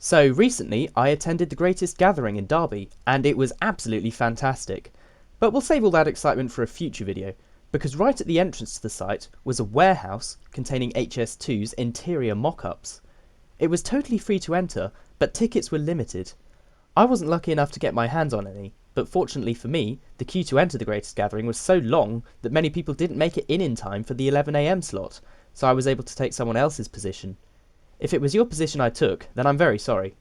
So recently I attended the Greatest Gathering in Derby and it was absolutely fantastic. But we'll save all that excitement for a future video, because right at the entrance to the site was a warehouse containing HS2's interior mock-ups. It was totally free to enter, but tickets were limited. I wasn't lucky enough to get my hands on any, but fortunately for me, the queue to enter the Greatest Gathering was so long that many people didn't make it in time for the 11 AM slot, so I was able to take someone else's position. If it was your position I took, then I'm very sorry.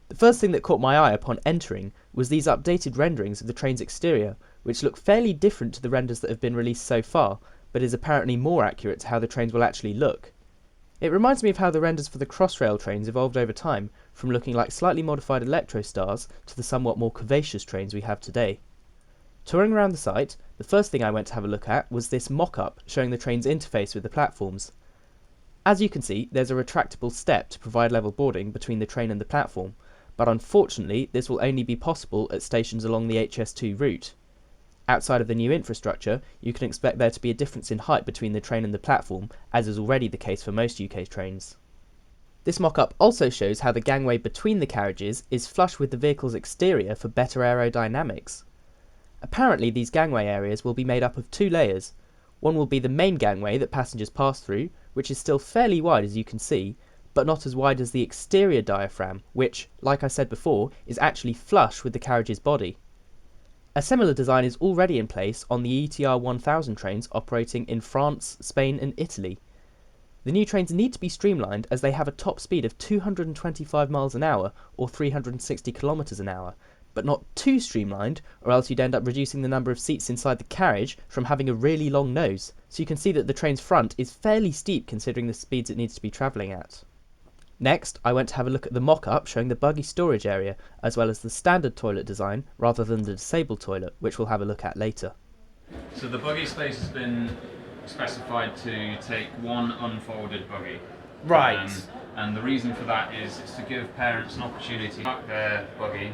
The first thing that caught my eye upon entering was these updated renderings of the train's exterior, which look fairly different to the renders that have been released so far, but is apparently more accurate to how the trains will actually look. It reminds me of how the renders for the Crossrail trains evolved over time, from looking like slightly modified Electrostars to the somewhat more curvaceous trains we have today. Touring around the site, the first thing I went to have a look at was this mock-up showing the train's interface with the platforms. As you can see, there's a retractable step to provide level boarding between the train and the platform, but unfortunately this will only be possible at stations along the HS2 route. Outside of the new infrastructure, you can expect there to be a difference in height between the train and the platform, as is already the case for most UK trains. This mock-up also shows how the gangway between the carriages is flush with the vehicle's exterior for better aerodynamics. Apparently these gangway areas will be made up of two layers. One will be the main gangway that passengers pass through, which is still fairly wide as you can see, but not as wide as the exterior diaphragm, which, like I said before, is actually flush with the carriage's body. A similar design is already in place on the ETR 1000 trains operating in France, Spain and Italy. The new trains need to be streamlined as they have a top speed of 225 miles an hour or 360 kilometers an hour, but not too streamlined or else you'd end up reducing the number of seats inside the carriage from having a really long nose, so you can see that the train's front is fairly steep considering the speeds it needs to be travelling at. Next, I went to have a look at the mock-up showing the buggy storage area, as well as the standard toilet design rather than the disabled toilet, which we'll have a look at later. So the buggy space has been specified to take one unfolded buggy. Right. And the reason for that is to give parents an opportunity to park their buggy,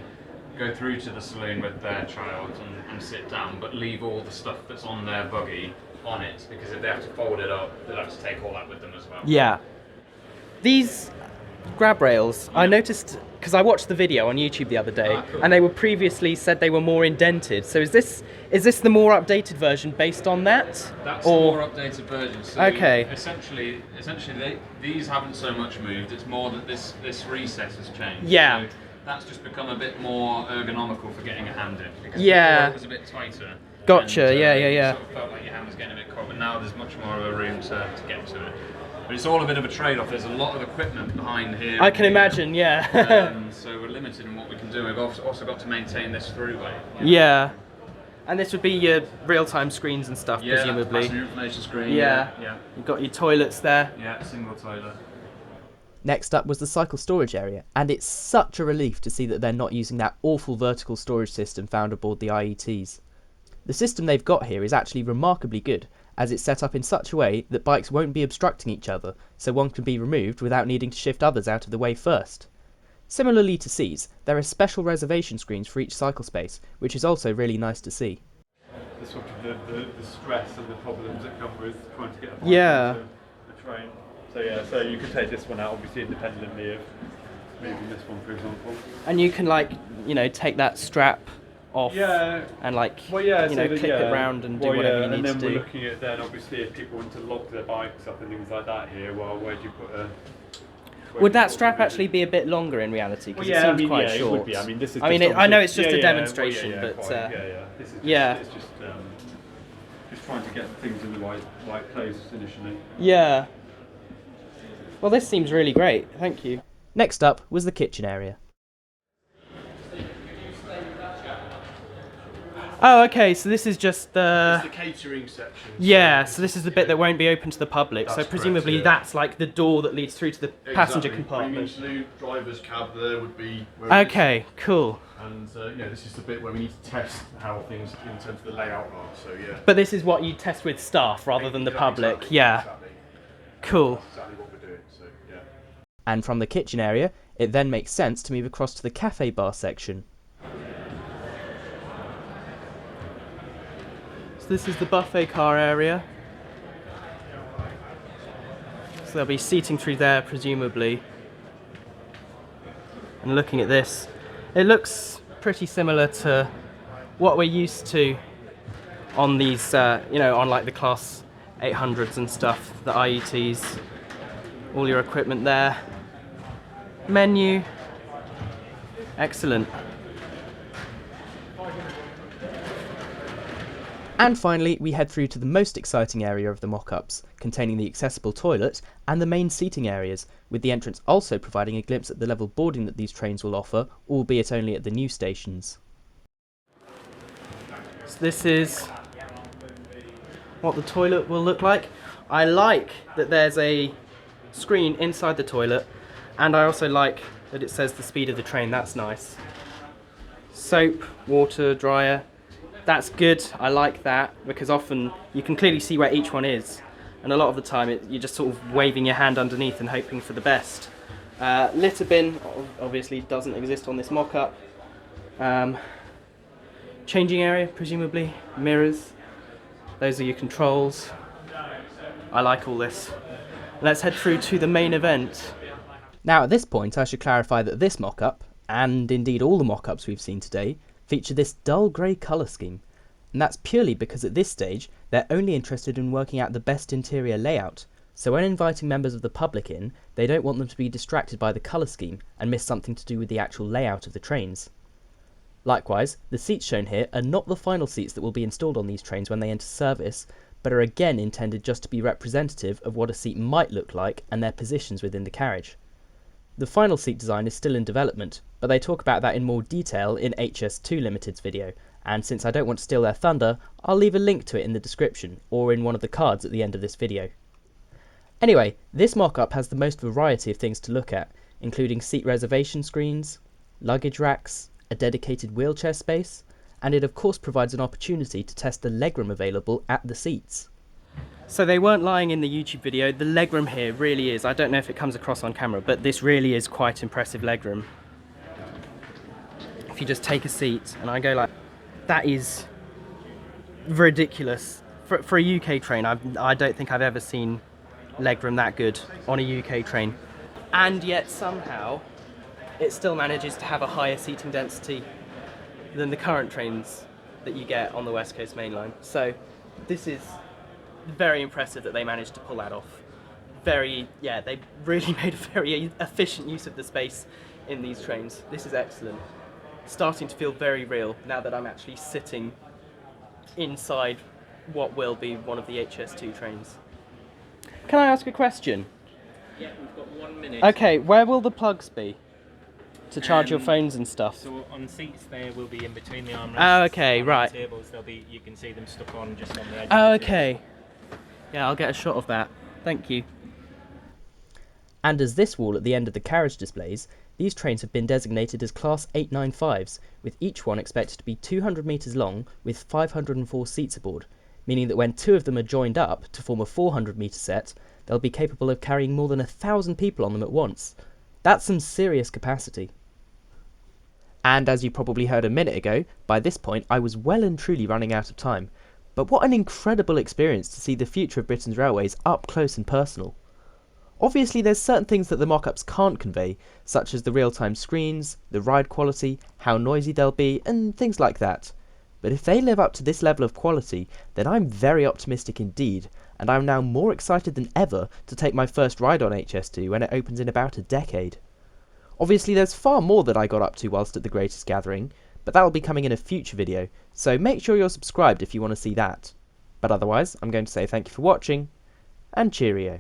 go through to the saloon with their child and sit down, but leave all the stuff that's on their buggy on it, because if they have to fold it up, they'll have to take all that with them as well. Yeah. These grab rails, I noticed, because I watched the video on YouTube the other day, cool. and they were previously said they were more indented. So is this the more updated version based on that? That's the more updated version. So okay. Essentially, these haven't so much moved. It's more that this recess has changed. Yeah. So that's just become a bit more ergonomical for getting a hand in. Because yeah. before it was a bit tighter. Gotcha. And, yeah. You sort of felt like your hand was getting a bit cold, but now there's much more of a room to get to it. But it's all a bit of a trade-off. There's a lot of equipment behind here. I can imagine, yeah. So we're limited in what we can do. We've also got to maintain this throughway. Yeah. And this would be your real-time screens and stuff, presumably. Passenger information screen. Yeah. Yeah. You've got your toilets there. Yeah, single toilet. Next up was the cycle storage area, and it's such a relief to see that they're not using that awful vertical storage system found aboard the IETs. The system they've got here is actually remarkably good, as it's set up in such a way that bikes won't be obstructing each other, so one can be removed without needing to shift others out of the way first. Similarly to seats, there are special reservation screens for each cycle space, which is also really nice to see. The sort of the stress and the problems that come with trying to get a bike into the train. So yeah, so you can take this one out obviously independently of moving this one, for example. And you can take that strap off and clip it round and do whatever you need to do. And then we're looking at then obviously if people want to lock their bikes up and things like that here, well, where do you put a... Would that strap actually be a bit longer in reality? Because it seems quite short. It would be. I mean, this is. I know it's just a demonstration, but This is just trying to get things in the right place initially. Yeah. Well, this seems really great. Thank you. Next up was the kitchen area. Oh, okay, so this is just the... It's the catering section. Yeah, so this is the bit that won't be open to the public, so presumably correct, yeah. That's like the door that leads through to the passenger compartment. Premium driver's cab there would be... Okay, cool. And this is the bit where we need to test how things in terms of the layout are, so yeah. But this is what you test with staff rather than the public, exactly, yeah. Exactly. Cool. That's exactly what we're doing, so yeah. And from the kitchen area, it then makes sense to move across to the Café Bar section. This is the buffet car area. So there'll be seating through there, presumably. and looking at this, it looks pretty similar to what we're used to on these, you know, on like the Class 800s and stuff, the IETs, all your equipment there. Menu, excellent. And finally, we head through to the most exciting area of the mock-ups, containing the accessible toilet and the main seating areas, with the entrance also providing a glimpse at the level boarding that these trains will offer, albeit only at the new stations. So this is what the toilet will look like. I like that there's a screen inside the toilet, and I also like that it says the speed of the train. That's nice. Soap, water, dryer. That's good. I like that, because often you can clearly see where each one is, and a lot of the time you're just sort of waving your hand underneath and hoping for the best. Litter bin obviously doesn't exist on this mock-up. Changing area, presumably. Mirrors. Those are your controls. I like all this. Let's head through to the main event. Now at this point I should clarify that this mock-up, and indeed all the mock-ups we've seen today, feature this dull grey colour scheme, and that's purely because at this stage they're only interested in working out the best interior layout, so when inviting members of the public in, they don't want them to be distracted by the colour scheme and miss something to do with the actual layout of the trains. Likewise, the seats shown here are not the final seats that will be installed on these trains when they enter service, but are again intended just to be representative of what a seat might look like and their positions within the carriage. The final seat design is still in development, but they talk about that in more detail in HS2 Ltd's video, and since I don't want to steal their thunder, I'll leave a link to it in the description, or in one of the cards at the end of this video. Anyway, this mock-up has the most variety of things to look at, including seat reservation screens, luggage racks, a dedicated wheelchair space, and it of course provides an opportunity to test the legroom available at the seats. So they weren't lying in the YouTube video, the legroom here really is, I don't know if it comes across on camera, but this really is quite impressive legroom. If you just take a seat and I go like, that is ridiculous. For a UK train, I don't think I've ever seen legroom that good on a UK train. And yet somehow it still manages to have a higher seating density than the current trains that you get on the West Coast Main Line. So this is very impressive that they managed to pull that off. They really made a very efficient use of the space in these trains. This is excellent. Starting to feel very real now that I'm actually sitting inside what will be one of the HS2 trains. Can I ask a question? Yeah, we've got 1 minute. Okay, where will the plugs be to charge your phones and stuff? So on seats they will be in between the armrests. Oh, okay, right. Tables, you can see them stuck on just on the edge. Oh, okay. Yeah, I'll get a shot of that. Thank you. And as this wall at the end of the carriage displays, these trains have been designated as Class 895s, with each one expected to be 200 metres long with 504 seats aboard, meaning that when two of them are joined up to form a 400 metre set, they'll be capable of carrying more than 1,000 people on them at once. That's some serious capacity. And as you probably heard a minute ago, by this point I was well and truly running out of time. But what an incredible experience to see the future of Britain's railways up close and personal. Obviously there's certain things that the mock-ups can't convey, such as the real-time screens, the ride quality, how noisy they'll be, and things like that. But if they live up to this level of quality, then I'm very optimistic indeed, and I'm now more excited than ever to take my first ride on HS2 when it opens in about a decade. Obviously there's far more that I got up to whilst at the Greatest Gathering, but that'll be coming in a future video, so make sure you're subscribed if you want to see that. But otherwise, I'm going to say thank you for watching, and cheerio.